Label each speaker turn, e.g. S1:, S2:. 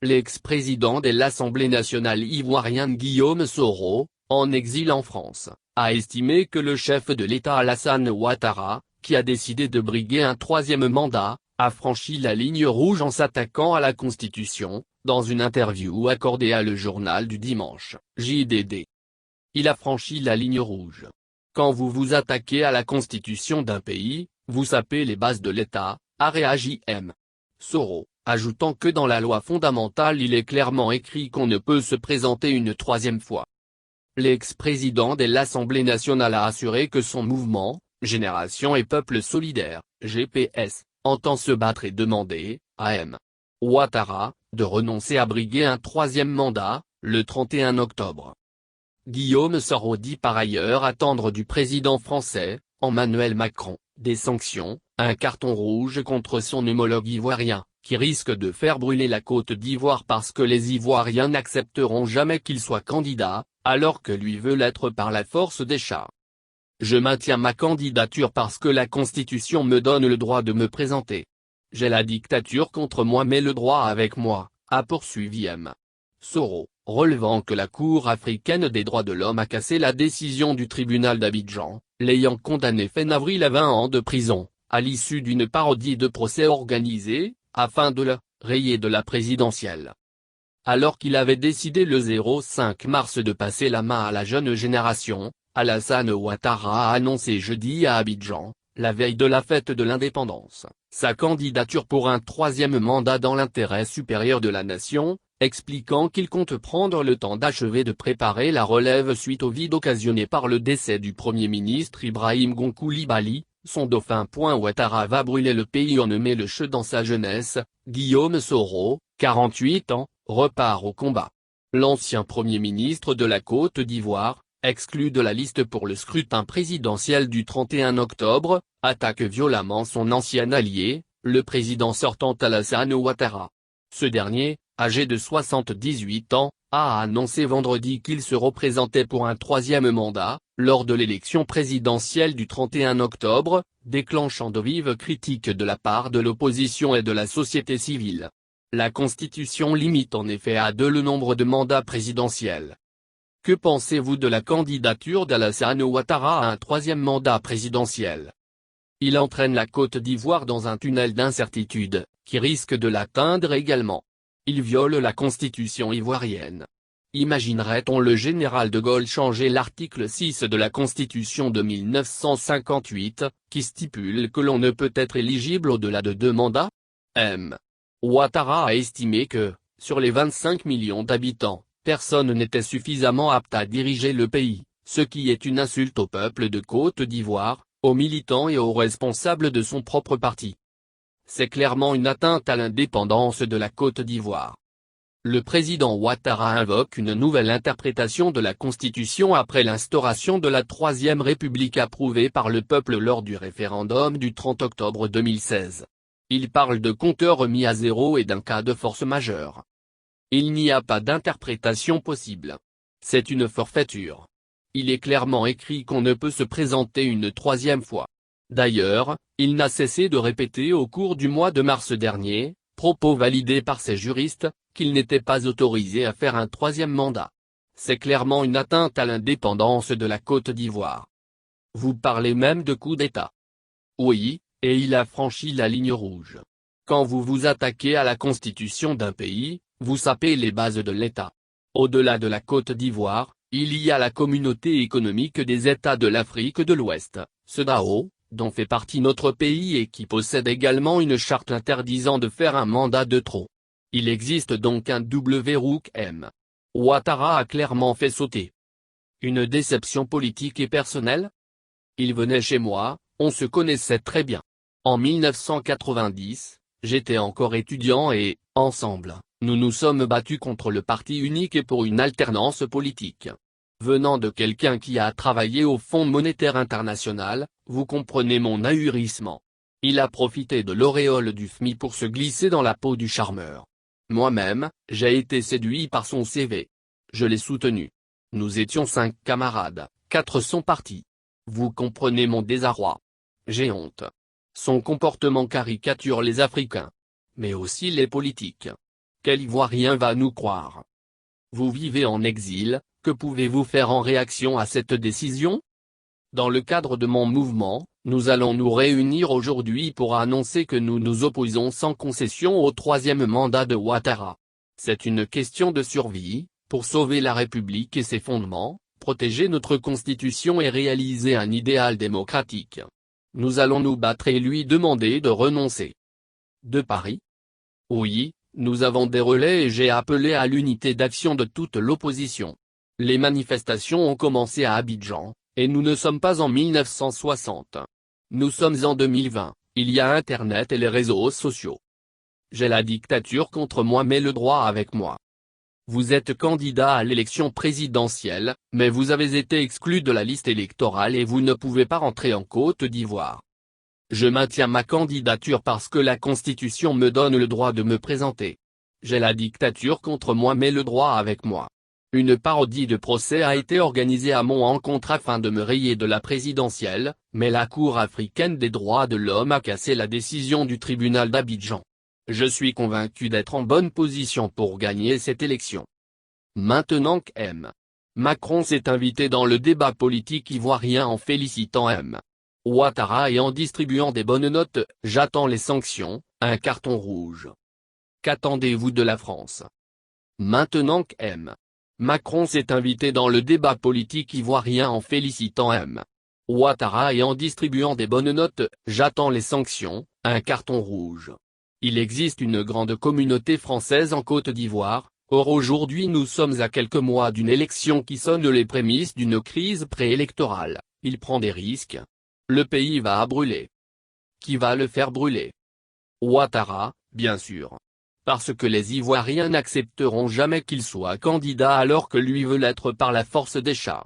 S1: L'ex-président de l'Assemblée nationale ivoirienne Guillaume Soro, en exil en France, a estimé que le chef de l'État Alassane Ouattara, qui a décidé de briguer un troisième mandat, a franchi la ligne rouge en s'attaquant à la Constitution, dans une interview accordée à Le Journal du Dimanche, JDD. Il a franchi la ligne rouge. Quand vous vous attaquez à la Constitution d'un pays, vous sapez les bases de l'État, a réagi M. Soro, ajoutant que dans la loi fondamentale il est clairement écrit qu'on ne peut se présenter une troisième fois. L'ex-président de l'Assemblée nationale a assuré que son mouvement, Génération et Peuple Solidaire, GPS, entend se battre et demander, à M. Ouattara, de renoncer à briguer un troisième mandat, le 31 octobre. Guillaume Soro dit par ailleurs attendre du président français, Emmanuel Macron, des sanctions, un carton rouge contre son homologue ivoirien, qui risque de faire brûler la Côte d'Ivoire parce que les Ivoiriens n'accepteront jamais qu'il soit candidat, alors que lui veut l'être par la force des chats. Je maintiens ma candidature parce que la Constitution me donne le droit de me présenter. J'ai la dictature contre moi mais le droit avec moi, a poursuivi M. Soro, relevant que la Cour africaine des droits de l'homme a cassé la décision du tribunal d'Abidjan, l'ayant condamné fin avril à 20 ans de prison, à l'issue d'une parodie de procès organisé, afin de le rayer de la présidentielle. Alors qu'il avait décidé le 5 mars de passer la main à la jeune génération, Alassane Ouattara a annoncé jeudi à Abidjan, la veille de la fête de l'indépendance, sa candidature pour un troisième mandat dans l'intérêt supérieur de la nation, expliquant qu'il compte prendre le temps d'achever de préparer la relève suite au vide occasionné par le décès du Premier ministre Ibrahim Koulibaly, son dauphin. Ouattara va brûler le pays en mai le che dans sa jeunesse, Guillaume Soro, 48 ans, repart au combat. L'ancien Premier ministre de la Côte d'Ivoire, exclu de la liste pour le scrutin présidentiel du 31 octobre, attaque violemment son ancien allié, le président sortant Alassane Ouattara. Ce dernier, âgé de 78 ans, a annoncé vendredi qu'il se représentait pour un troisième mandat, lors de l'élection présidentielle du 31 octobre, déclenchant de vives critiques de la part de l'opposition et de la société civile. La Constitution limite en effet à 2 le nombre de mandats présidentiels. Que pensez-vous de la candidature d'Alassane Ouattara à un troisième mandat présidentiel? Il entraîne la Côte d'Ivoire dans un tunnel d'incertitude, qui risque de l'atteindre également. Il viole la constitution ivoirienne. Imaginerait-on le général de Gaulle changer l'article 6 de la Constitution de 1958, qui stipule que l'on ne peut être éligible au-delà de 2 mandats? M. Ouattara a estimé que, sur les 25 millions d'habitants, personne n'était suffisamment apte à diriger le pays, ce qui est une insulte au peuple de Côte d'Ivoire, aux militants et aux responsables de son propre parti. C'est clairement une atteinte à l'indépendance de la Côte d'Ivoire. Le président Ouattara invoque une nouvelle interprétation de la Constitution après l'instauration de la Troisième République approuvée par le peuple lors du référendum du 30 octobre 2016. Il parle de compteurs remis à zéro et d'un cas de force majeure. Il n'y a pas d'interprétation possible. C'est une forfaiture. Il est clairement écrit qu'on ne peut se présenter une troisième fois. D'ailleurs, il n'a cessé de répéter au cours du mois de mars dernier, propos validés par ses juristes, qu'il n'était pas autorisé à faire un troisième mandat. C'est clairement une atteinte à l'indépendance de la Côte d'Ivoire. Vous parlez même de coup d'État. Oui, et il a franchi la ligne rouge. Quand vous vous attaquez à la constitution d'un pays, vous sapez les bases de l'État. Au-delà de la Côte d'Ivoire, il y a la Communauté économique des États de l'Afrique de l'Ouest, CEDEAO, dont fait partie notre pays et qui possède également une charte interdisant de faire un mandat de trop. Il existe donc un double verrou M. Ouattara a clairement fait sauter. Une déception politique et personnelle? Il venait chez moi, on se connaissait très bien. En 1990, j'étais encore étudiant et, ensemble, nous nous sommes battus contre le parti unique et pour une alternance politique. Venant de quelqu'un qui a travaillé au Fonds monétaire international, vous comprenez mon ahurissement. Il a profité de l'auréole du FMI pour se glisser dans la peau du charmeur. Moi-même, j'ai été séduit par son CV. Je l'ai soutenu. Nous étions 5 camarades, 4 sont partis. Vous comprenez mon désarroi. J'ai honte. Son comportement caricature les Africains. Mais aussi les politiques. quel Ivoirien va nous croire? Vous vivez en exil, que pouvez-vous faire en réaction à cette décision? Dans le cadre de mon mouvement, nous allons nous réunir aujourd'hui pour annoncer que nous nous opposons sans concession au troisième mandat de Ouattara. C'est une question de survie, pour sauver la République et ses fondements, protéger notre Constitution et réaliser un idéal démocratique. Nous allons nous battre et lui demander de renoncer. De Paris? Oui, nous avons des relais et j'ai appelé à l'unité d'action de toute l'opposition. Les manifestations ont commencé à Abidjan, et nous ne sommes pas en 1960. Nous sommes en 2020, il y a Internet et les réseaux sociaux. J'ai la dictature contre moi mais le droit avec moi. Vous êtes candidat à l'élection présidentielle, mais vous avez été exclu de la liste électorale et vous ne pouvez pas rentrer en Côte d'Ivoire. Je maintiens ma candidature parce que la Constitution me donne le droit de me présenter. J'ai la dictature contre moi mais le droit avec moi. Une parodie de procès a été organisée à mon encontre afin de me rayer de la présidentielle, mais la Cour africaine des droits de l'homme a cassé la décision du tribunal d'Abidjan. Je suis convaincu d'être en bonne position pour gagner cette élection. Maintenant qu'M. Macron s'est invité dans le débat politique ivoirien en félicitant M. Ouattara et en distribuant des bonnes notes, j'attends les sanctions, un carton rouge. Qu'attendez-vous de la France? Maintenant qu'M. Macron s'est invité dans le débat politique ivoirien en félicitant M. Ouattara et en distribuant des bonnes notes, j'attends les sanctions, un carton rouge. Il existe une grande communauté française en Côte d'Ivoire, or aujourd'hui nous sommes à quelques mois d'une élection qui sonne les prémices d'une crise préélectorale, il prend des risques. Le pays va brûler. Qui va le faire brûler? Ouattara, bien sûr. Parce que les Ivoiriens n'accepteront jamais qu'il soit candidat alors que lui veut l'être par la force des chats.